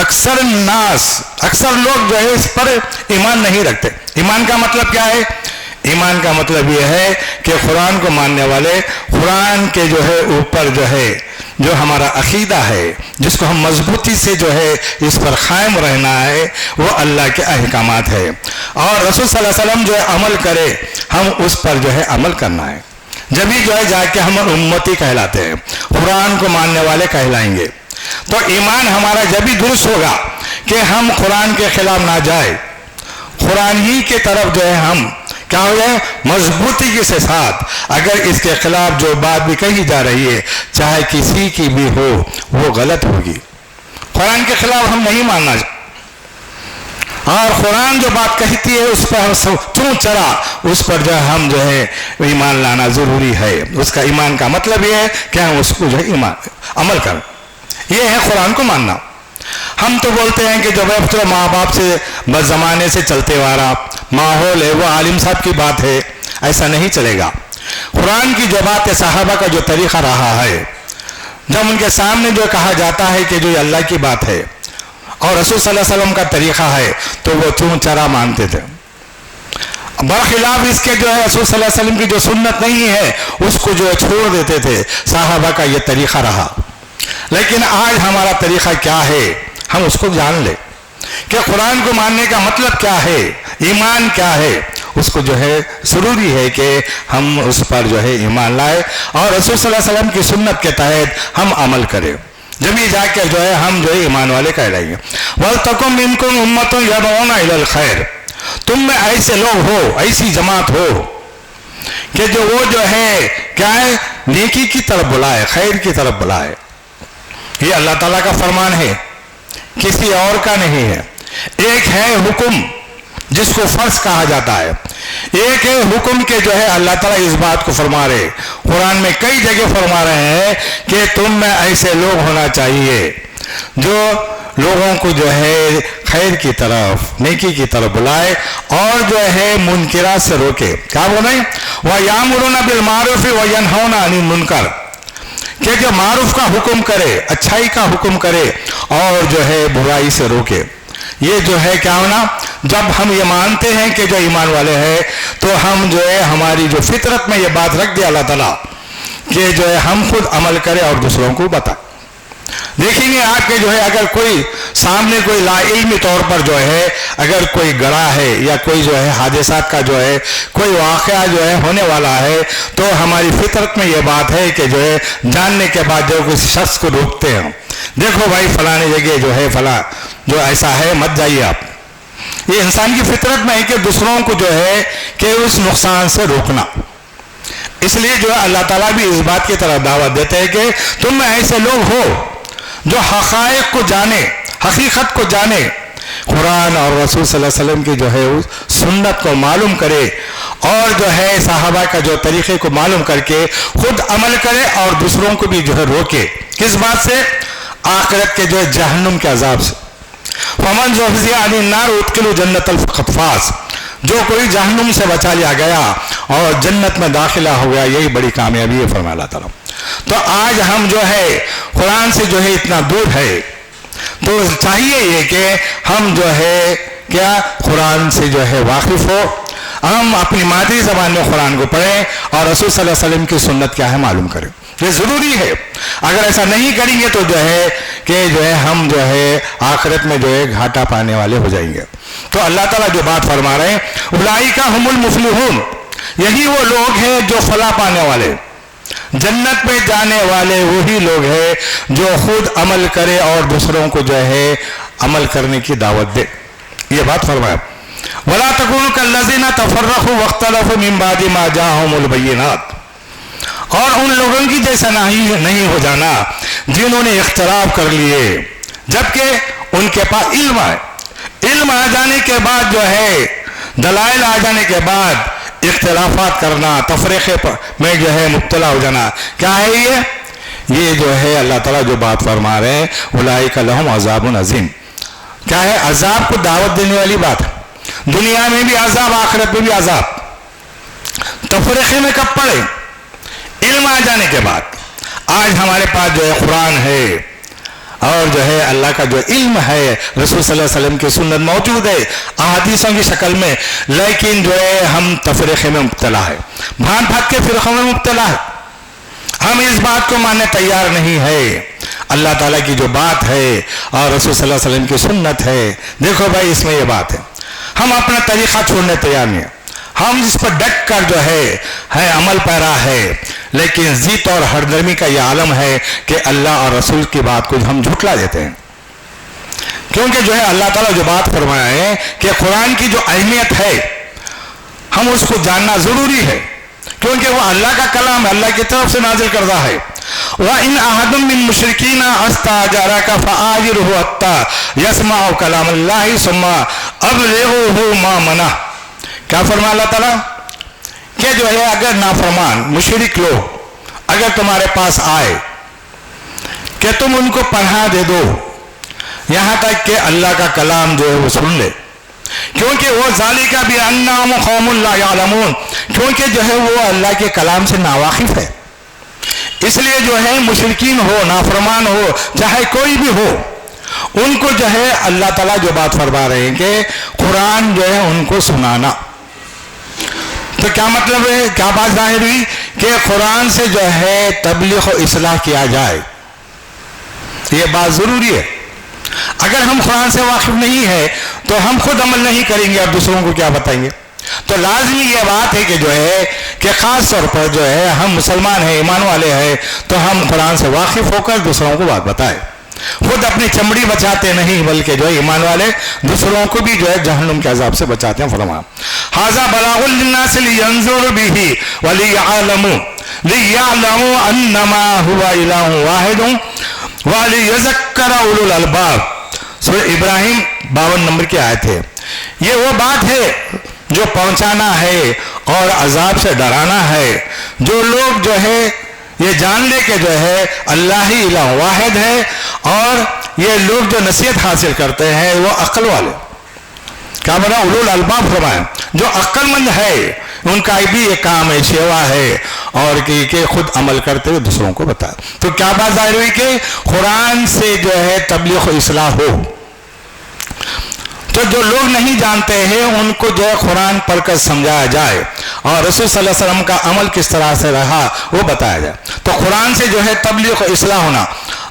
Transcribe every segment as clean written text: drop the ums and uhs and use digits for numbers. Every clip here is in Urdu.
اکثر لوگ جو ہے اس پر ایمان نہیں رکھتے. ایمان کا مطلب کیا ہے؟ ایمان کا مطلب یہ ہے کہ قرآن کو ماننے والے، قرآن کے جو ہے اوپر جو ہے جو ہمارا عقیدہ ہے، جس کو ہم مضبوطی سے جو ہے اس پر قائم رہنا ہے، وہ اللہ کے احکامات ہے. اور رسول صلی اللہ علیہ وسلم جو ہے عمل کرے، ہم اس پر جو ہے عمل کرنا ہے. جبھی جو ہے جا کے ہم امتی کہلاتے ہیں، قرآن کو ماننے والے کہلائیں گے. تو ایمان ہمارا جبھی درست ہوگا کہ ہم قرآن کے خلاف نہ جائے، قرآن ہی کے طرف جو ہے ہم کیا ہو جائے مضبوطی کے ساتھ. اگر اس کے خلاف جو بات بھی کہی جا رہی ہے، چاہے کسی کی بھی ہو، وہ غلط ہوگی. قرآن کے خلاف ہم نہیں ماننا چاہتے، اور قرآن جو بات کہتی ہے اس پر چون چرا اس پر جو ہم جو ہے ایمان لانا ضروری ہے. اس کا ایمان کا مطلب یہ ہے کہ ہم اس کو جو ہے ایمان عمل کریں. یہ ہے قرآن کو ماننا. ہم تو بولتے ہیں کہ جو بچوں ماں باپ سے بس زمانے سے چلتے والا ماحول ہے، وہ عالم صاحب کی بات ہے. ایسا نہیں چلے گا. قرآن کی جو بات ہے، صحابہ کا جو طریقہ رہا ہے، جب ان کے سامنے جو کہا جاتا ہے کہ جو یہ اللہ کی بات ہے اور رسول صلی اللہ علیہ وسلم کا طریقہ ہے، تو وہ چون چرا مانتے تھے. برخلاف اس کے جو ہے رسول صلی اللہ علیہ وسلم کی جو سنت نہیں ہے، اس کو جو ہے چھوڑ دیتے تھے. صحابہ کا یہ طریقہ رہا. لیکن آج ہمارا طریقہ کیا ہے؟ ہم اس کو جان لیں کہ قرآن کو ماننے کا مطلب کیا ہے، ایمان کیا ہے. اس کو جو ہے ضروری ہے کہ ہم اس پر جو ہے ایمان لائے اور رسول صلی اللہ علیہ وسلم کی سنت کے تحت ہم عمل کریں. جب یہ جا کے جو ہے ہم جو ہے ایمان والے کہلائیں گے. وَلْتَكُن مِّنكُمْ أُمَّةٌ يَدْعُونَ إِلَى الْخَيْرِ. تم میں ایسے لوگ ہو، ایسی جماعت ہو کہ جو وہ جو ہے کیا ہے نیکی کی طرف بلائے، خیر کی طرف بلائے. یہ اللہ تعالیٰ کا فرمان ہے، کسی اور کا نہیں ہے. ایک ہے حکم جس کو فرض کہا جاتا ہے، ایک ہے حکم کے جو ہے اللہ تعالیٰ اس بات کو فرما رہے. قرآن میں کئی جگہ فرما رہے ہیں کہ تم میں ایسے لوگ ہونا چاہیے جو لوگوں کو جو ہے خیر کی طرف، نیکی کی طرف بلائے اور جو ہے منکرات سے روکے. کیا بولے؟ وَيَأْمُرُونَ بِالْمَعْرُوفِ وَيَنْهَوْنَ عَنِ الْمُنْكَرِ. کہ جو معروف کا حکم کرے، اچھائی کا حکم کرے اور جو ہے برائی سے روکے. یہ جو ہے کیا ہونا، جب ہم یہ مانتے ہیں کہ جو ایمان والے ہیں، تو ہم جو ہے ہماری جو فطرت میں یہ بات رکھ دیا اللہ تعالیٰ کہ جو ہے ہم خود عمل کرے اور دوسروں کو بتائیں. دیکھیں گے آپ کے جو ہے اگر کوئی سامنے کوئی لا علمی طور پر جو ہے اگر کوئی گڑا ہے یا کوئی جو ہے حادثات کا جو ہے کوئی واقعہ جو ہے ہونے والا ہے، تو ہماری فطرت میں یہ بات ہے کہ جو ہے جاننے کے بعد جو کسی شخص کو روکتے ہیں، دیکھو بھائی فلاں جگہ جو ہے فلاں جو ایسا ہے مت جائیے آپ. یہ انسان کی فطرت میں ہے کہ دوسروں کو جو ہے کہ اس نقصان سے روکنا. اس لیے جو ہے اللہ تعالیٰ بھی اس بات کی طرف دعوت دیتے ہیں کہ تم میں ایسے لوگ ہو جو حقائق کو جانے، حقیقت کو جانے، قرآن اور رسول صلی اللہ علیہ وسلم کی جو ہے سنت کو معلوم کرے اور جو ہے صحابہ کا جو طریقے کو معلوم کر کے خود عمل کرے اور دوسروں کو بھی جو ہے روکے. کس بات سے؟ آخرت کے جو ہے جہنم کے عذاب سے. فَمَنْ زُحْزِحَ عَنِ النَّارِ وَأُدْخِلَ الْجَنَّةَ فَقَدْ فَازَ. جو کوئی جہنم سے بچا لیا گیا اور جنت میں داخلہ ہو گیا، یہی بڑی کامیابی ہے فرمایا اللہ تعالیٰ. تو آج ہم جو ہے قرآن سے جو ہے اتنا دور ہے، تو چاہیے یہ کہ ہم جو ہے کیا قرآن سے جو ہے واقف ہو، ہم اپنی مادری زبان میں قرآن کو پڑھیں اور رسول صلی اللہ علیہ وسلم کی سنت کیا ہے معلوم کریں. یہ ضروری ہے. اگر ایسا نہیں کریں گے تو جو ہے کہ جو ہے ہم جو ہے آخرت میں جو ہے گھاٹا پانے والے ہو جائیں گے. تو اللہ تعالیٰ جو بات فرما رہے ہیں، اولئک ھم المفلحون، یہی وہ لوگ ہیں جو فلاح پانے والے، جنت میں جانے والے وہی لوگ ہیں جو خود عمل کرے اور دوسروں کو جو ہے عمل کرنے کی دعوت دے. یہ بات فرمایا. وَلَا تَكُونُوا كَالَّذِينَ تَفَرَّقُوا وَاخْتَلَفُوا مِن بَعْدِ مَا جَاءَهُمُ الْبَيِّنَاتُ. اور ان لوگوں کی جیسا نہیں ہو جانا جنہوں نے اختلاف کر لیے جبکہ ان کے پاس علم ہے. علم آ جانے کے بعد جو ہے دلائل آ جانے کے بعد اختلافات کرنا، تفریقے میں جو ہے مبتلا ہو جانا، کیا ہے یہ جو ہے اللہ تعالیٰ جو بات فرما رہے ہیں اولئک لہم عذاب عظیم. کیا ہے؟ عذاب کو دعوت دینے والی بات ہے. دنیا میں بھی عذاب، آخرت میں بھی عذاب. تفریقے میں کب پڑے؟ علم آ جانے کے بعد. آج ہمارے پاس جو ہے قرآن ہے، اور جو ہے اللہ کا جو علم ہے رسول صلی اللہ علیہ وسلم کی سنت موجود ہے احادیثوں کی شکل میں، لیکن جو ہے ہم تفریقے میں مبتلا ہے، بھانٹ بھانٹ کے فرقوں میں مبتلا ہے، ہم اس بات کو ماننے تیار نہیں ہے۔ اللہ تعالیٰ کی جو بات ہے اور رسول صلی اللہ علیہ وسلم کی سنت ہے، دیکھو بھائی اس میں یہ بات ہے، ہم اپنا طریقہ چھوڑنے تیار نہیں ہیں، ہم جس پر ڈٹ کر جو ہے عمل پیرا ہے، لیکن ضد اور ہردرمی کا یہ عالم ہے کہ اللہ اور رسول کی بات کو ہم جھٹلا دیتے ہیں، کیونکہ جو ہے اللہ تعالیٰ جو بات فرمایا ہے کہ قرآن کی جو اہمیت ہے ہم اس کو جاننا ضروری ہے، کیونکہ وہ اللہ کا کلام ہے، اللہ کی طرف سے نازل کردہ ہے۔ وَإِنْ أَحَدٌ مِّن مُّشْرِكِينَ اسْتَأْجَارَكَ فَأَجِرْهُ حَتَّىٰ يَسْمَعَ كَلَامَ اللَّهِ ثُمَّ أَبْلِغْهُ مَأْمَنَهُ۔ کیا فرمایا اللہ تعالیٰ کہ جو ہے اگر نافرمان مشرک لوگ اگر تمہارے پاس آئے کہ تم ان کو پناہ دے دو یہاں تک کہ اللہ کا کلام جو ہے وہ سن لے، کیونکہ وہ ذالک بأنہم قوم لا یعلمون، کیونکہ جو ہے وہ اللہ کے کلام سے ناواقف ہے، اس لیے جو ہے مشرکین ہو نافرمان ہو چاہے کوئی بھی ہو ان کو جو ہے اللہ تعالیٰ جو بات فرما رہے ہیں کہ قرآن جو ہے ان کو سنانا، تو کیا مطلب ہے، کیا بات ظاہر ہوئی کہ قرآن سے جو ہے تبلیغ و اصلاح کیا جائے، یہ بات ضروری ہے۔ اگر ہم قرآن سے واقف نہیں ہے تو ہم خود عمل نہیں کریں گے اور دوسروں کو کیا بتائیں گے، تو لازمی یہ بات ہے کہ جو ہے کہ خاص طور پر جو ہے ہم مسلمان ہیں ایمان والے ہیں تو ہم قرآن سے واقف ہو کر دوسروں کو بات بتائیں، خود اپنی چمڑی بچاتے نہیں بلکہ جو ہے ایمان والے دوسروں کو بھی جو ہے جہنم کے عذاب سے بچاتے ہیں۔ فرمایا ھذا بلاغ للناس لینذروا به وليعلموا انما هو اله واحد وليذكر اولو الالباب۔ سورہ ابراہیم 52 نمبر کی آیت ہے، یہ وہ بات ہے جو پہنچانا ہے اور عذاب سے ڈرانا ہے، جو لوگ جو ہے یہ جان لے کہ جو ہے اللہ ہی الہ واحد ہے، اور یہ لوگ جو نصیحت حاصل کرتے ہیں وہ عقل والے، کیا بنا اولو الالباب فرمایا، جو عقل مند ہے ان کا بھی یہ کام ہے شیوا ہے اور کہ خود عمل کرتے ہوئے دوسروں کو بتا۔ تو کیا بات ظاہر ہوئی کہ قرآن سے جو ہے تبلیغ و اصلاح ہو، تو جو لوگ نہیں جانتے ہیں ان کو جو ہے قرآن پڑھ کر سمجھایا جائے اور رسول صلی اللہ علیہ وسلم کا عمل کس طرح سے رہا وہ بتایا جائے، تو قرآن سے جو ہے تبلیغ و اصلاح ہونا،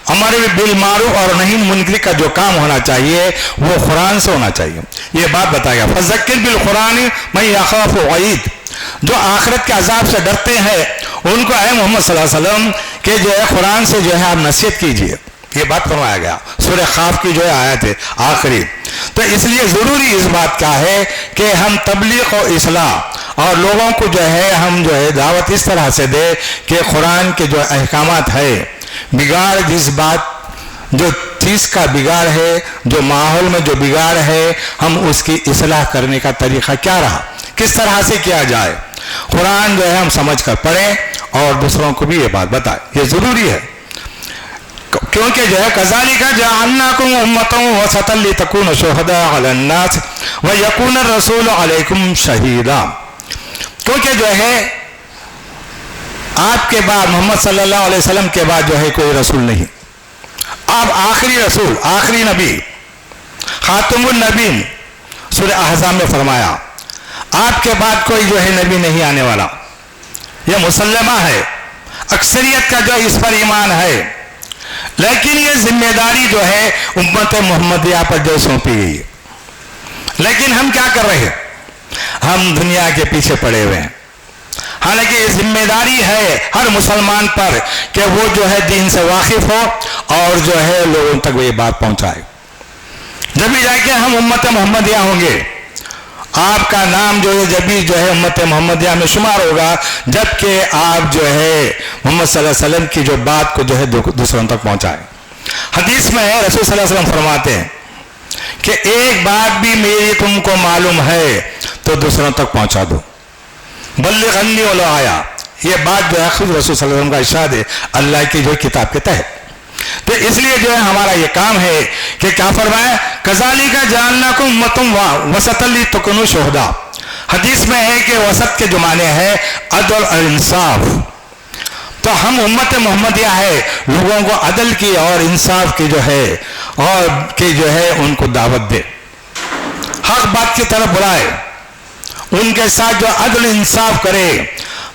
ہمارے بالمعروف اور نہی منکر کا جو کام ہونا چاہیے وہ قرآن سے ہونا چاہیے، یہ بات بتایا گیا۔ فذکر بالقرآن من یخاف وعید، جو آخرت کے عذاب سے ڈرتے ہیں ان کو اے محمد صلی اللہ علیہ وسلم کہ جو ہے قرآن سے جو ہے آپ نصیحت کیجئے، یہ بات فرمایا گیا۔ سورہ قاف کی جو ہے آیت ہے آخری، تو اس لیے ضروری اس بات کا ہے کہ ہم تبلیغ و اصلاح اور لوگوں کو جو ہے ہم جو ہے دعوت اس طرح سے دے کہ قرآن کے جو احکامات ہے، بگاڑ جس بات جو چیز کا بگاڑ ہے، جو ماحول میں جو بگاڑ ہے، ہم اس کی اصلاح کرنے کا طریقہ کیا رہا، کس طرح سے کیا جائے، قرآن جو ہے ہم سمجھ کر پڑھیں اور دوسروں کو بھی یہ بات بتائیں، یہ ضروری ہے، کیونکہ جو ہے کذالک جعلناکم امۃ وسطا لتکونوا شہداء علی الناس ویکون الرسول علیکم شہیدا، کیونکہ جو ہے آپ کے بعد محمد صلی اللہ علیہ وسلم کے بعد جو ہے کوئی رسول نہیں، آپ آخری رسول آخری نبی خاتم النبیین، سورہ احزاب میں فرمایا آپ کے بعد کوئی جو ہے نبی نہیں آنے والا، یہ مسلمہ ہے، اکثریت کا جو اس پر ایمان ہے، لیکن یہ ذمہ داری جو ہے امت محمدیہ پر جو سونپی گئی ہے، لیکن ہم کیا کر رہے ہیں، ہم دنیا کے پیچھے پڑے ہوئے ہیں، حالانکہ یہ ذمہ داری ہے ہر مسلمان پر کہ وہ جو ہے دین سے واقف ہو اور جو ہے لوگوں تک وہ یہ بات پہنچائے، جب بھی جا کے ہم امت محمدیہ ہوں گے، آپ کا نام جو ہے جب بھی جو ہے امت محمدیہ میں شمار ہوگا جبکہ آپ جو ہے محمد صلی اللہ علیہ وسلم کی جو بات کو جو ہے دوسروں تک پہنچائیں۔ حدیث میں ہے رسول صلی اللہ علیہ وسلم فرماتے ہیں کہ ایک بات بھی میری تم کو معلوم ہے تو دوسروں تک پہنچا دو، بلغ عنی ولو آیا، یہ بات جو ہے خود رسول صلی اللہ علیہ وسلم کا ارشاد ہے اللہ کی جو کتاب کے تحت، تو اس لیے جو ہے ہمارا یہ کام ہے کہ کیا فرمایا کذالک جعلناکم امۃ وسطا لتکونوا شہداء، حدیث میں ہے کہ وسط کے جو معنی ہے عدل اور انصاف، تو ہم امت محمدیہ ہے لوگوں کو عدل کی اور انصاف کی جو ہے اور کہ جو ہے ان کو دعوت دے، حق بات کی طرف بلائے، ان کے ساتھ جو عدل انصاف کرے،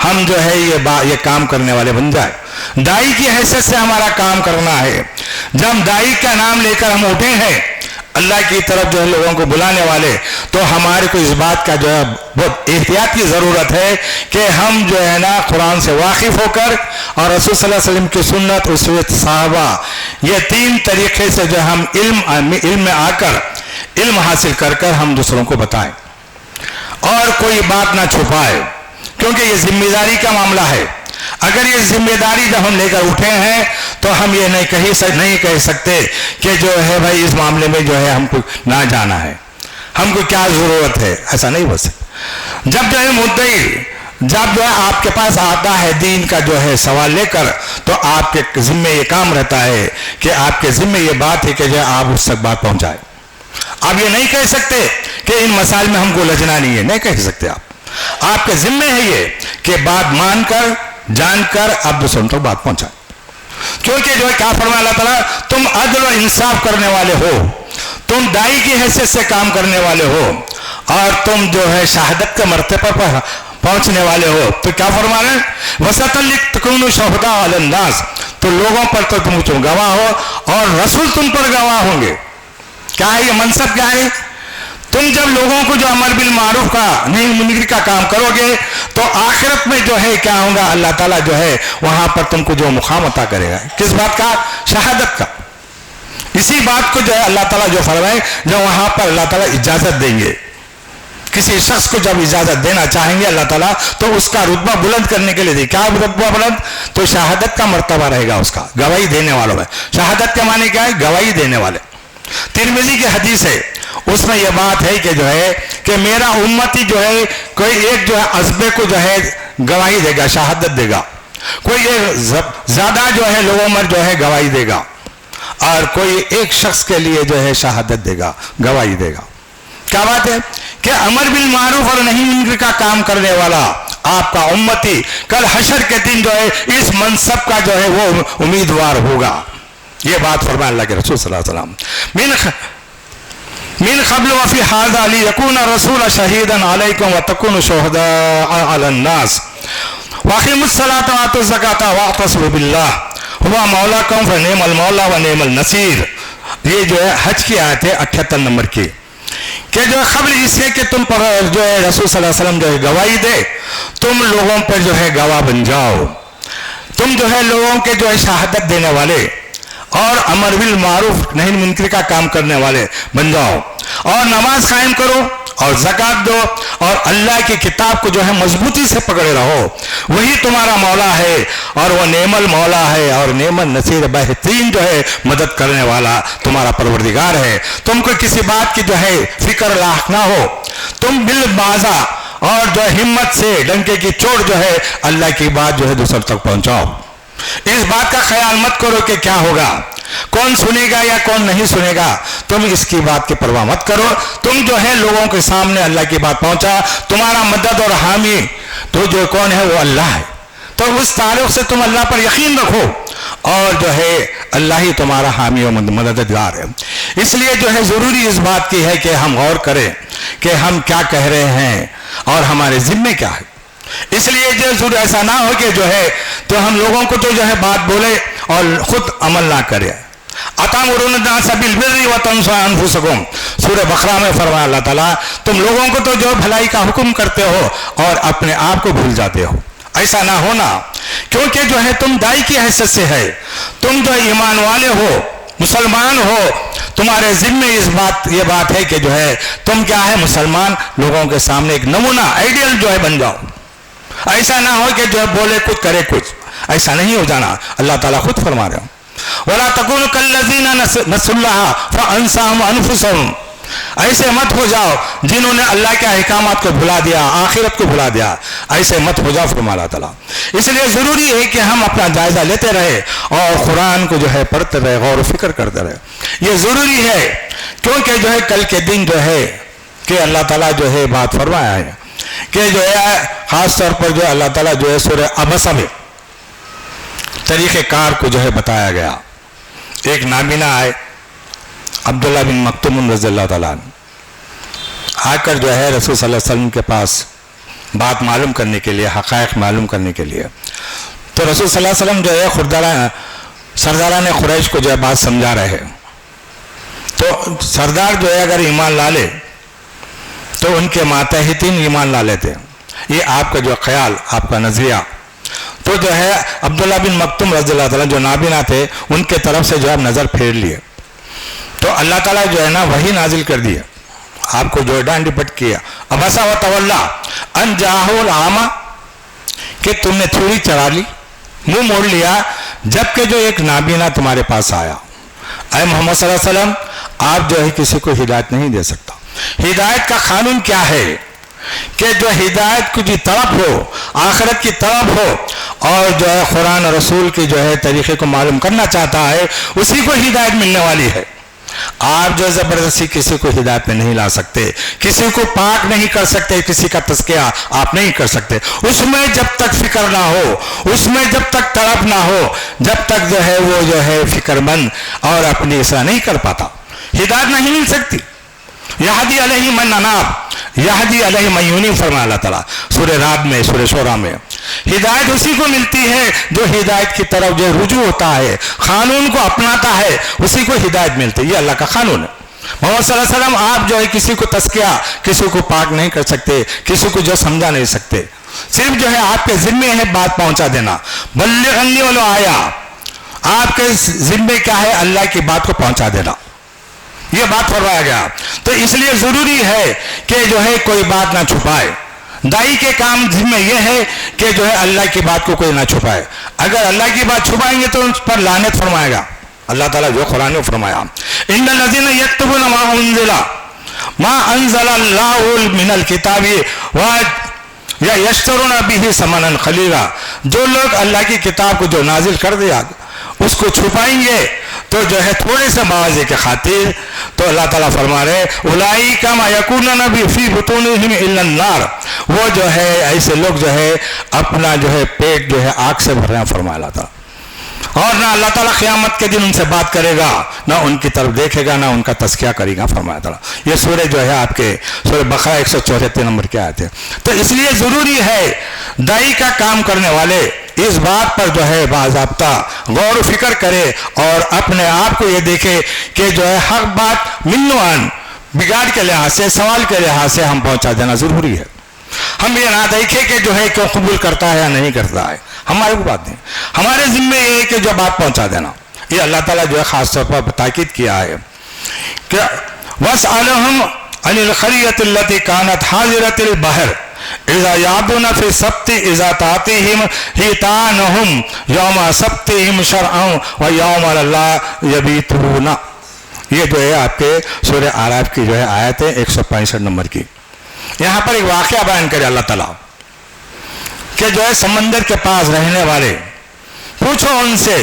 ہم جو ہے یہ کام کرنے والے بن جائے۔ دائی کی حیثیت سے ہمارا کام کرنا ہے۔ جب دائی کا نام لے کر ہم اٹھے ہیں اللہ کی طرف جو ہے لوگوں کو بلانے والے، تو ہمارے کو اس بات کا جو ہے بہت احتیاط کی ضرورت ہے کہ ہم جو ہے نا قرآن سے واقف ہو کر اور رسول صلی اللہ علیہ وسلم کی سنت، اسوہ صحابہ، یہ تین طریقے سے جو ہم علم میں آ کر علم حاصل کر کر ہم دوسروں کو بتائیں اور کوئی بات نہ چھپائے، کیونکہ یہ ذمہ داری کا معاملہ ہے۔ اگر یہ ذمہ داری جب ہم لے کر اٹھے ہیں تو ہم یہ نہیں کہہ سکتے کہ جو ہے بھائی اس معاملے میں جو ہے ہم کو نہ جانا ہے، ہم کو کیا ضرورت ہے، ایسا نہیں ہو سکتا۔ جب جو ہے مدعی جب جو ہے آپ کے پاس آتا ہے دین کا جو ہے سوال لے کر، تو آپ کے ذمہ یہ کام رہتا ہے کہ آپ کے ذمہ یہ بات ہے کہ جو ہے آپ اس تک بات پہنچائے۔ آپ یہ نہیں کہہ سکتے کہ ان مسائل میں ہم کو لجنا نہیں ہے، نہیں کہہ سکتے آپ کے ذمہ ہے یہ کہ بات مان کر جان کر آپ دوسروں تک بات پہنچائیں، کیونکہ جو ہے کیا فرمایا اللہ تعالیٰ، تم عدل و انصاف کرنے والے ہو، تم دائی کی حیثیت سے کام کرنے والے ہو اور تم جو ہے شہادت کے مرتبہ پر پہنچنے والے ہو۔ تو کیا فرما رہے ہیں، وَسَطًا لِتَكُونُوا شُهَدَاءَ عَلَى النَّاسِ، تو لوگوں پر تو تم گواہ ہو اور رسول تم پر گواہ ہوں گے۔ کیا ہے یہ منصب، کیا ہے؟ تم جب لوگوں کو جو امر بالمعروف کا نہیں منکر کا کام کرو گے تو آخرت میں جو ہے کیا ہوگا، اللہ تعالیٰ جو ہے وہاں پر تم کو جو مقام عطا کرے گا، کس بات کا، شہادت کا۔ اسی بات کو جو ہے اللہ تعالیٰ جو فرمائے، جو وہاں پر اللہ تعالیٰ اجازت دیں گے، کسی شخص کو جب اجازت دینا چاہیں گے اللہ تعالیٰ تو اس کا رتبہ بلند کرنے کے لیے دے، کیا رتبہ بلند، تو شہادت کا مرتبہ رہے گا اس کا، گواہی دینے والوں میں۔ شہادت کے معنی کیا ہے، گواہی دینے والے۔ ترمذی کی حدیث ہے، اس میں یہ بات ہے کہ جو ہے کہ میرا امتی جو ہے کوئی ایک جو ہے عصبے کو جو ہے گواہی دے گا، شہادت دے گا، کوئی ایک زیادہ جو ہے لوگوں میں جو ہے گواہی دے گا، اور کوئی ایک شخص کے لیے جو ہے شہادت دے گا، گواہی دے گا۔ کیا بات ہے کہ امر بالمعروف اور نہیں منکر کا کام کرنے والا آپ کا امتی کل حشر کے دن جو ہے اس منصب کا جو ہے وہ امیدوار ہوگا۔ یہ بات فرمایا اللہ کے رسول صلی اللہ علیہ وسلم، من قبل وفی هذا لیکون الرسول شہیدا علیکم وتکونوا شہداء علی الناس واقیموا الصلاۃ وآتوا الزکاۃ واعتصموا باللہ هو مولاکم فنعم المولا ونعم النصیر۔ یہ جو ہے حج کی آیت ہے 78 نمبر کی، کہ جو قبل اس سے کہ تم پر جو ہے رسول صلی اللہ علیہ وسلم جو ہے گواہی دے، تم لوگوں پر جو ہے گواہ بن جاؤ، تم جو ہے لوگوں کے جو ہے شہادت دینے والے اور امر بالمعروف نہیں منکر کا کام کرنے والے بن جاؤ، اور نماز قائم کرو اور زکوٰۃ دو اور اللہ کی کتاب کو جو ہے مضبوطی سے پکڑے رہو، وہی تمہارا مولا ہے اور وہ نعم المولا ہے اور نعم النصیر، بہترین جو ہے مدد کرنے والا تمہارا پروردگار ہے۔ تم کو کسی بات کی جو ہے فکر لاحق نہ ہو، تم بالبازا اور جو ہمت سے ڈنکے کی چوٹ جو ہے اللہ کی بات جو ہے دوسروں تک پہنچاؤ۔ اس بات کا خیال مت کرو کہ کیا ہوگا، کون سنے گا یا کون نہیں سنے گا، تم اس کی بات کی پرواہ مت کرو، تم جو ہے لوگوں کے سامنے اللہ کی بات پہنچا، تمہارا مدد اور حامی تو جو کون ہے وہ اللہ ہے، تو اس تعلق سے تم اللہ پر یقین رکھو اور جو ہے اللہ ہی تمہارا حامی و مددگار ہے۔ اس لیے جو ہے ضروری اس بات کی ہے کہ ہم غور کریں کہ ہم کیا کہہ رہے ہیں اور ہمارے ذمے کیا ہے۔ اس لیے جو ضرور ایسا نہ ہو کہ جو ہے تو ہم لوگوں کو تو جو ہے بات بولے اور خود عمل نہ کرے۔ اتامرون الناس بالبر وتنسون انفسکم، سورہ بقرہ میں فرمایا اللہ تعالیٰ تم لوگوں کو تو جو بھلائی کا حکم کرتے ہو اور اپنے آپ کو بھول جاتے ہو۔ ایسا نہ ہونا، کیونکہ جو ہے تم دائی کی حیثیت سے ہے، تم جو ایمان والے ہو، مسلمان ہو، تمہارے ذمے یہ بات ہے کہ جو ہے تم کیا ہے مسلمان لوگوں کے سامنے ایک نمونہ آئیڈیل جو ہے بن جاؤ۔ ایسا نہ ہو کہ جو ہے بولے کچھ کرے کچھ، ایسا نہیں ہو جانا۔ اللہ تعالیٰ خود فرما رہے ہو وَلَا تَكُونُوا كَالَّذِينَ نَسُوا اللَّهَ فَأَنسَاهُمْ أَنفُسَهُمْ، ایسے مت ہو جاؤ جنہوں نے اللہ کے احکامات کو بھلا دیا، آخرت کو بھلا دیا، ایسے مت ہو جاؤ فرما اللہ تعالیٰ۔ اس لیے ضروری ہے کہ ہم اپنا جائزہ لیتے رہے اور قرآن کو جو ہے پڑھتے رہے، غور و فکر کرتے رہے، یہ ضروری ہے، کیونکہ جو ہے کل کے دن جو ہے کہ اللہ تعالیٰ جو ہے بات فرمایا ہے کہ جو ہے خاص طور پر جو اللہ تعالیٰ جو ہے سورہ عبسہ میں طریقہ کار کو جو ہے بتایا گیا. ایک نابینا آئے عبداللہ بن مکتوم رضی اللہ تعالیٰ عنہ, آ کر جو ہے رسول صلی اللہ علیہ وسلم کے پاس بات معلوم کرنے کے لیے, حقائق معلوم کرنے کے لیے. تو رسول صلی اللہ علیہ وسلم جو ہے سرداران قریش کو جو ہے بات سمجھا رہے ہیں. تو سردار جو ہے اگر ایمان لا لے تو ان کے ماتحتین ایمان لا لیتے. یہ آپ کا جو خیال, آپ کا نظریہ. تو جو ہے عبداللہ بن مکتوم رضی اللہ تعالیٰ جو نابینا تھے ان کے طرف سے جو ہے نظر پھیر لیے. تو اللہ تعالیٰ جو ہے نا وہی نازل کر دیے, آپ کو جو ڈانڈ ڈپٹ کیا. ابسا و تولا ان جاءہ العامہ, کہ تم نے تھوڑی چڑھا لی, منہ موڑ لیا جبکہ جو ایک نابینا تمہارے پاس آیا. اے محمد صلی اللہ علیہ وسلم, آپ جو ہے کسی کو ہدایت نہیں دے سکتا. ہدایت کا قانون کیا ہے کہ جو ہدایت کی طرف ہو, آخرت کی طرف ہو, اور جو ہے قرآن رسول کے جو ہے طریقے کو معلوم کرنا چاہتا ہے, اسی کو ہدایت ملنے والی ہے. آپ جو زبردستی کسی کو ہدایت میں نہیں لا سکتے, کسی کو پاک نہیں کر سکتے, کسی کا تزکیہ آپ نہیں کر سکتے. اس میں جب تک فکر نہ ہو, اس میں جب تک طلب نہ ہو, جب تک جو ہے وہ جو ہے فکر مند اور اپنی اصلاح نہیں کر پاتا, ہدایت نہیں مل سکتی. یہدی علیہ من اناب, یہدی علیہ من یونیب فرمایا اللہ تعالیٰ سورہ رعد میں, سورہ شورى میں. ہدایت اسی کو ملتی ہے جو ہدایت کی طرف جو رجوع ہوتا ہے, قانون کو اپناتا ہے, اسی کو ہدایت ملتی ہے. یہ اللہ کا قانون ہے. محمد صلی اللہ علیہ وسلم آپ جو ہے کسی کو تزکیہ, کسی کو پاک نہیں کر سکتے, کسی کو جو سمجھا نہیں سکتے. صرف جو ہے آپ کے ذمے ہے بات پہنچا دینا. بلغ عنی ولو آیا, آپ کے ذمے کیا ہے, اللہ کی بات کو پہنچا دینا. یہ بات فرمایا گیا. تو اس لیے ضروری ہے کہ جو ہے کوئی بات نہ چھپائے. دائی کے کام ذمہ یہ ہے کہ جو ہے اللہ کی بات کو کوئی نہ چھپائے. اگر اللہ کی بات چھپائیں گے تو ان پر لعنت فرمائے گا اللہ تعالیٰ. جو قرآن میں فرمایا, ان الذین یکتبون ما انزل اللہ من الکتاب یا یشترون بہ ثمنا قلیلا, جو لوگ اللہ کی کتاب کو جو نازل کر دیا اس کو چھپائیں گے تو جو ہے تھوڑے سے مواضع کے خاطر, تو اللہ تعالیٰ فرما رہے اولئک ما یکونون فی بطونہم الا النار, وہ جو ہے ایسے لوگ جو ہے اپنا جو ہے پیٹ جو ہے آگ سے بھر رہے ہیں فرمایا اللہ تعالیٰ. اور نہ اللہ تعالیٰ قیامت کے دن ان سے بات کرے گا, نہ ان کی طرف دیکھے گا, نہ ان کا تزکیہ کرے گا فرمایا تعالیٰ. یہ سورہ جو ہے آپ کے سورہ بقرہ 174 نمبر کے آیت ہے. تو اس لیے ضروری ہے دائی کا کام کرنے والے اس بات پر جو ہے باضابطہ غور و فکر کرے اور اپنے آپ کو یہ دیکھے کہ جو ہے حق بات منوان بگاڑ کے لحاظ سے, سوال کے لحاظ سے ہم پہنچا دینا ضروری ہے. ہم یہ نہ دیکھیں کہ جو ہے کیوں قبول کرتا ہے یا نہیں کرتا ہے, ہمارے کو بات نہیں. ہمارے ذمے یہ ہے کہ جو بات پہنچا دینا. یہ اللہ تعالیٰ جو ہے خاص طور پر تاکید کیا ہے کہ وَاسْأَلُهُمْ عَنِ الْقَرْيَةِ الَّتِي كَانَتْ حَاضِرَةَ الْبَحْرِ اِذَا يَعْدُونَ فِي السَّبْتِ اِذَا تَأْتِيهِمْ حِيتَانُهُمْ يَوْمَ سَبْتِهِمْ شَرْعًا وَيَوْمَ لَا يَبِيتُونَ. یہ جو ہے آپ کے سورہ اعراف کی جو ہے آیت ہے 165 نمبر کی. یہاں پر ایک واقعہ بیان کرے اللہ تعالیٰ کہ جو ہے سمندر کے پاس رہنے والے, پوچھو ان سے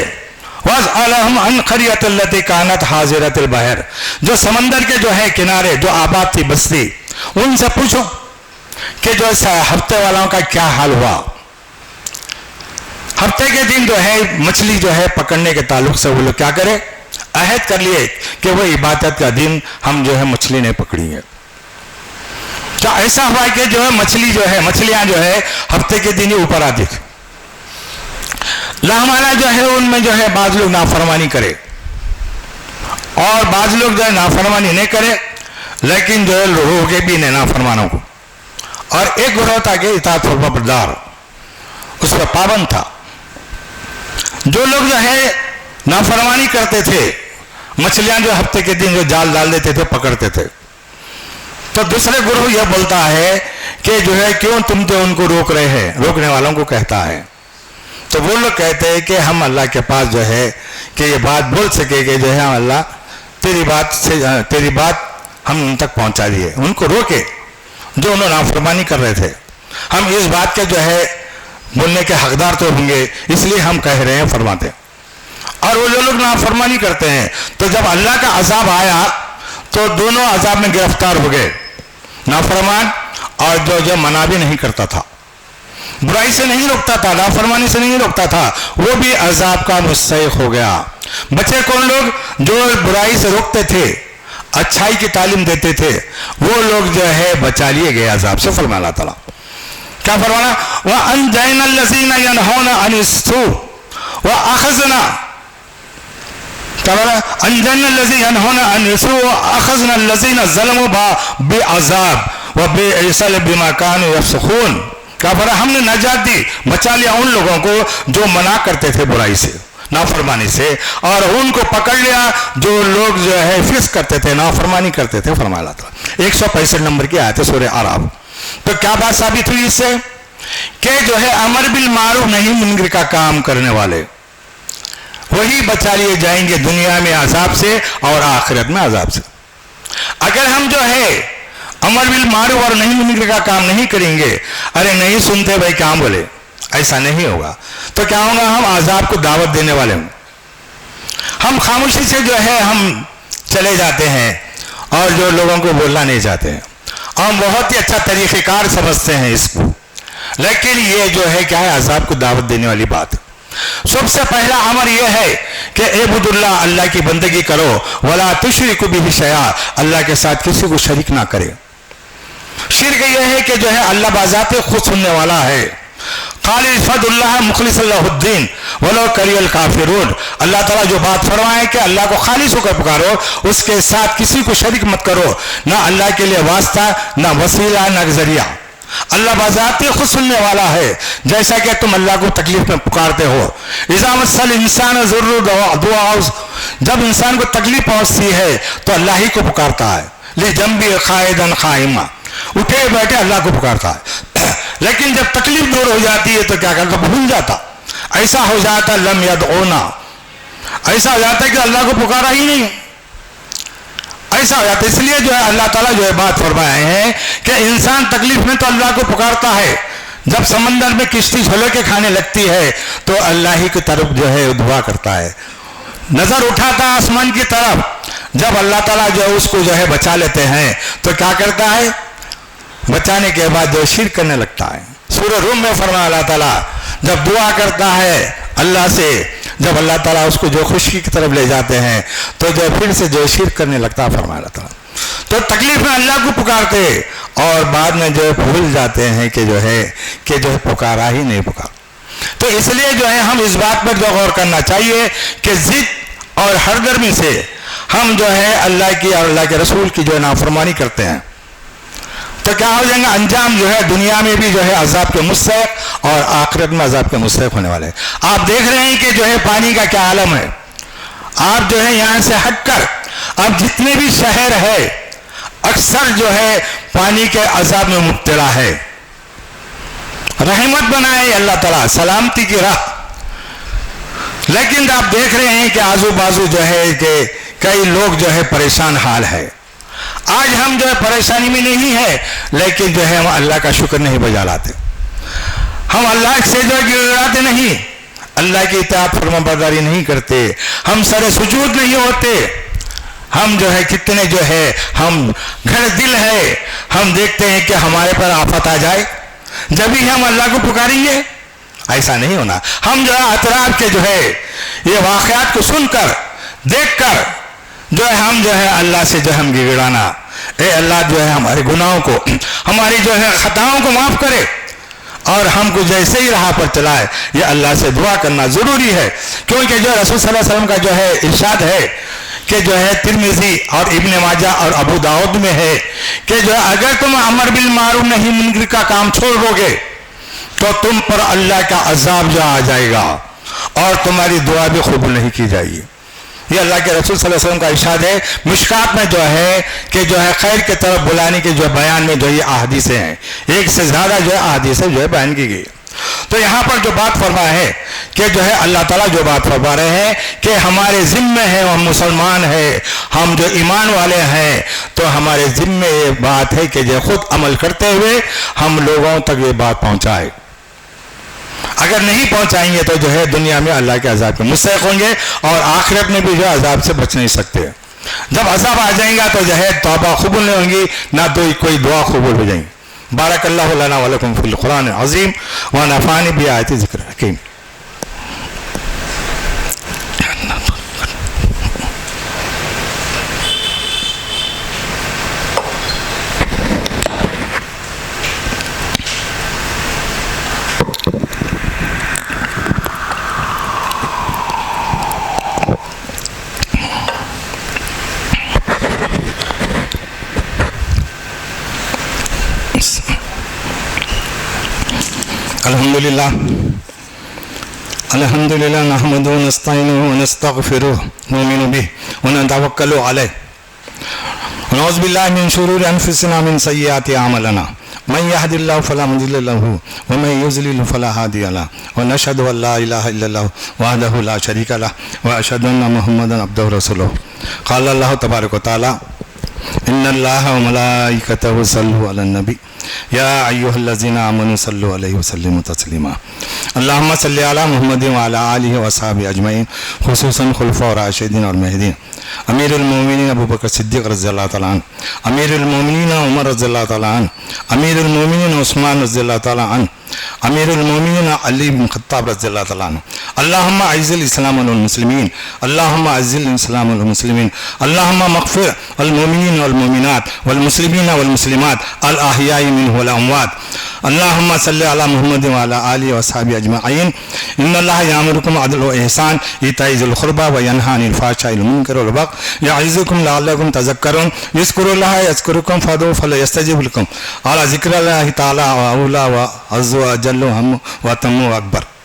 وَاسْأَلُهُمْ عَنْ الْقَرْيَةِ الَّتِي كَانَتْ حَاضِرَةَ الْبَحْرِ, جو سمندر کے جو ہے کنارے جو آباد تھی بستی, ان سے پوچھو کہ جو ہفتے والوں کا کیا حال ہوا. ہفتے کے دن جو ہے مچھلی جو ہے پکڑنے کے تعلق سے وہ لوگ کیا کرے, عہد کر لیے کہ وہ عبادت کا دن ہم جو ہے مچھلی نہیں پکڑی ہے. کیا ایسا ہوا کہ جو ہے مچھلیاں جو ہے ہفتے کے دن ہی اوپر آتی تھی. لہمانا جو ہے ان میں جو ہے بعض لوگ نافرمانی کرے اور بعض لوگ جو ہے نافرمانی نہیں کرے, لیکن جو ہے روکے بھی نہیں نافرمانوں کو. اور ایک گروہ تھا کہ اطاعت فرما بردار, اس پر پابند تھا. جو لوگ جو ہے نافرمانی کرتے تھے, مچھلیاں جو ہفتے کے دن جو جال ڈال دیتے تھے پکڑتے تھے, تو دوسرے گروہ یہ بولتا ہے کہ جو ہے کیوں تم تو ان کو روک رہے ہیں, روکنے والوں کو کہتا ہے. تو وہ لوگ کہتے ہیں کہ ہم اللہ کے پاس جو ہے کہ یہ بات بول سکے کہ جو ہے ہم اللہ تیری بات ہم ان تک پہنچا دیے, ان کو روکے جو انہوں نافرمانی کر رہے تھے. ہم اس بات کے جو ہے بولنے کے حقدار تو ہوں گے, اس لیے ہم کہہ رہے ہیں فرماتے. اور وہ جو لوگ نافرمانی کرتے ہیں تو جب اللہ کا عذاب آیا تو دونوں عذاب میں گرفتار ہو گئے, نافرمان اور جو منا بھی نہیں کرتا تھا. برائی سے نہیں روکتا تھا، نافرمانی سے نہیں روکتا تھا، وہ بھی عذاب کا مستحق ہو گیا۔ بچے کون لوگ؟ جو برائی سے روکتے تھے، اچھائی کی تعلیم دیتے تھے، وہ لوگ جو ہے بچا لیے گئے عذاب سے۔ فرمایا اللہ تعالیٰ، کیا فرمانا؟ وَأَنْجَيْنَا الَّذِينَ يَنْهَوْنَ عَنِ السُّوءِ وَأَخَذْنَا أَنْجَيْنَا الَّذِينَ يَنْهَوْنَ عَنِ السُّوءِ وَأَخَذْنَا الَّذِينَ ظَلَمُوا بِعَذَابٍ وَبِئْسَ بِمَا كَانُوا يَفْسُقُونَ۔ کیا فرمایا؟ ہم نے نجات دی، بچا لیا ان لوگوں کو جو منع کرتے تھے برائی سے، نافرمانی سے، اور ان کو پکڑ لیا جو لوگ جو ہے فسق کرتے تھے، نافرمانی کرتے تھے۔ فرمایا اللہ تعالیٰ 165 نمبر کی آیت ہے سورہ اعراف۔ تو کیا بات ثابت ہوئی اس سے؟ کہ جو ہے امر بالمعروف نہی منکر کا کام کرنے والے وہی بچا لیے جائیں گے دنیا میں عذاب سے اور آخرت میں عذاب سے۔ اگر ہم جو ہے امر بالمعروف اور نہیں منکر کا کام نہیں کریں گے، ارے نہیں سنتے بھائی کیا بولے، ایسا نہیں ہوگا، تو کیا ہوگا؟ ہم عذاب کو دعوت دینے والے ہوں۔ ہم خاموشی سے جو ہے ہم چلے جاتے ہیں اور جو لوگوں کو بولنا نہیں چاہتے ہیں، ہم بہت ہی اچھا طریقہ کار سمجھتے ہیں اس کو، لیکن یہ جو ہے کیا ہے؟ عذاب کو دعوت دینے والی بات۔ سب سے پہلا امر یہ ہے کہ اعبد اللہ، اللہ کی بندگی کرو، ولا تشرکوا بہ شیئا، اللہ کے ساتھ کسی کو شریک نہ کرے۔ شرک یہ ہے کہ جو ہے اللہ بذات خود سننے والا ہے۔ خالص فد اللہ مخلص اللہ الدین ولو کری الکافرون، اللہ تعالیٰ جو بات فرمائے کہ اللہ کو خالص ہو کر پکارو، اس کے ساتھ کسی کو شریک مت کرو، نہ اللہ کے لیے واسطہ، نہ وسیلہ، نہ ذریعہ۔ اللہ بذات خود سننے والا ہے، جیسا کہ تم اللہ کو تکلیف میں پکارتے ہو۔ اذا مس الانسان ضر دعا، جب انسان کو تکلیف پہنچتی ہے تو اللہ ہی کو پکارتا ہے۔ لجنبی قائدا قائما، اٹھے بیٹھے اللہ کو پکارتا ہے، لیکن جب تکلیف دور ہو جاتی ہے تو کیا کرتا؟ بھول جاتا، ایسا ہو جاتا لم یدعونا، ایسا ہو جاتا ہے کہ اللہ کو پکارا ہی نہیں، ایسا ہو جاتا ہے۔ اس لیے جو ہے اللہ تعالیٰ جو ہے بات فرمائے ہیں کہ انسان تکلیف میں تو اللہ کو پکارتا ہے، جب سمندر میں کشتی جھولے کے کھانے لگتی ہے تو اللہ ہی کی طرف جو ہے دعا کرتا ہے، نظر اٹھاتا آسمان کی طرف، جب اللہ تعالیٰ جو ہے اس کو جو ہے بچا لیتے ہیں تو کیا کرتا ہے؟ بچانے کے بعد جو شرک کرنے لگتا ہے۔ سورہ روم میں فرمایا اللہ تعالیٰ جب دعا کرتا ہے اللہ سے، جب اللہ تعالیٰ اس کو جو خشکی کی طرف لے جاتے ہیں تو جو پھر سے جو شرک کرنے لگتا ہے، فرمایا اللہ تعالیٰ۔ تو تکلیف میں اللہ کو پکارتے اور بعد میں جو بھول جاتے ہیں کہ جو ہے پکارا ہی نہیں پکارا۔ تو اس لیے جو ہے ہم اس بات پر جو غور کرنا چاہیے کہ ضد اور ہردرمی سے ہم جو ہے اللہ کی اور اللہ کے رسول کی جو ہے نافرمانی کرتے ہیں تو کیا ہو جائیں گا؟ انجام جو ہے دنیا میں بھی جو ہے عذاب کے مستحق اور آخرت میں عذاب کے مستحق ہونے والے ہیں۔ آپ دیکھ رہے ہیں کہ جو ہے پانی کا کیا عالم ہے۔ آپ جو ہے یہاں سے ہٹ کر اب جتنے بھی شہر ہے اکثر جو ہے پانی کے عذاب میں مبتلا ہے۔ رحمت بنائے اللہ تعالیٰ، سلامتی کی راہ، لیکن آپ دیکھ رہے ہیں کہ آزو بازو جو ہے کہ کئی لوگ جو ہے پریشان حال ہے۔ آج ہم جو ہے پریشانی میں نہیں ہے، لیکن جو ہے ہم اللہ کا شکر نہیں بجا لاتے، ہم اللہ سے جو ہے گڑگڑاتے نہیں، اللہ کی اطاعت فرما برداری نہیں کرتے، ہم سر سجود نہیں ہوتے، ہم جو ہے کتنے جو ہے ہم گھر دل ہے، ہم دیکھتے ہیں کہ ہمارے پر آفت آ جائے جبھی ہم اللہ کو پکاریں گے، ایسا نہیں ہونا۔ ہم جو ہے اطراف کے جو ہے یہ واقعات کو سن کر دیکھ کر جو ہے ہم جو ہے اللہ سے جو ہم گڑگڑانا، اے اللہ جو ہے ہمارے گناہوں کو، ہماری جو ہے خطاؤں کو معاف کرے اور ہم کو جیسے ہی راہ پر چلائے، یہ اللہ سے دعا کرنا ضروری ہے۔ کیونکہ جو رسول صلی اللہ علیہ وسلم کا جو ہے ارشاد ہے کہ جو ہے ترمذی اور ابن ماجہ اور ابو داؤد میں ہے کہ جو ہے اگر تم امر بالمعروف نہی منکر کا کام چھوڑ دو گے تو تم پر اللہ کا عذاب جو آ جائے گا اور تمہاری دعا بھی قبول نہیں کی جائے گی۔ یہ اللہ کے رسول صلی اللہ علیہ وسلم کا ارشاد ہے۔ مشکات میں جو ہے کہ جو ہے خیر کی طرف بلانے کے جو بیان میں جو یہ احادیثیں ہیں، ایک سے زیادہ جو ہے احادیثیں جو ہے بیان کی گئی۔ تو یہاں پر جو بات فرمایا ہے کہ جو ہے اللہ تعالیٰ جو بات فرما رہے ہیں کہ ہمارے ذمے ہیں، ہم مسلمان ہیں، ہم جو ایمان والے ہیں، تو ہمارے ذمے یہ بات ہے کہ جو خود عمل کرتے ہوئے ہم لوگوں تک یہ بات پہنچائے۔ اگر نہیں پہنچائیں گے تو جو ہے دنیا میں اللہ کے عذاب کے مستحق ہوں گے اور آخرت میں بھی جو ہے عذاب سے بچ نہیں سکتے۔ جب عذاب آ جائیں گا تو جو ہے توبہ قبول نہیں ہوں گی، نہ تو کوئی دعا قبول ہو جائیں گی۔ بارک اللہ لنا ولکم فی القرآن العظیم ونفعنی بآیات ذکر حکیم. الحمد للہ نحمدہ ونستعینہ ونستغفرہ ونؤمن بہ ونتوکل علیہ ونعوذ باللہ من شرور انفسنا من سیئات اعمالنا من یہد اللہ فلا مضل لہ ومن یضلل فلا ہادی لہ ونشہد ان لا الہ الا اللہ وحدہ لا شریک لہ واشہد ان محمدا عبدہ ورسولہ. قال اللہ تبارک و تعالی ان اللہ وملائکتہ یصلون علی النبی یا ایہا الذین آمنوا صلوا علیہ وسلموا تسلیما. اللہم صلی علی محمد وعلی آلہ وصحبہ اجمعین، خصوصاً خلفاء راشدین اور مہدیین، امیر المومنین ابو بکر صدیق رضی اللہ تعالیٰ عنہ، امیر المومنین عمر رضی اللہ تعالیٰ عنہ، امیر المومنین عثمان رضی اللہ تعالیٰ عنہ، امیر المومنین علی بن خطاب رضی اللہ تعالیٰ عنہ. اللہم اعز الاسلام والمسلمین، اللہم اعز الاسلام والمسلمین، اللہم مغفر المومنین والمومنات والمسلمین والمسلمات الاحیاء منہ والاموات. اللہم صلی علی محمد وعلی آلہ وصحبہ اجمعین. ان اللہ یامرکم بالعدل والاحسان ایتاء ذی القربی وینہی عن الفحشاء والمنکر والبغی یعظکم لعلکم تذکرون. اذکروا اللہ یذکرکم فادعوہ فلیستجب لکم. اعلی ذکر اللہ تعالی و اولی و عز و جل و تم و اکبر.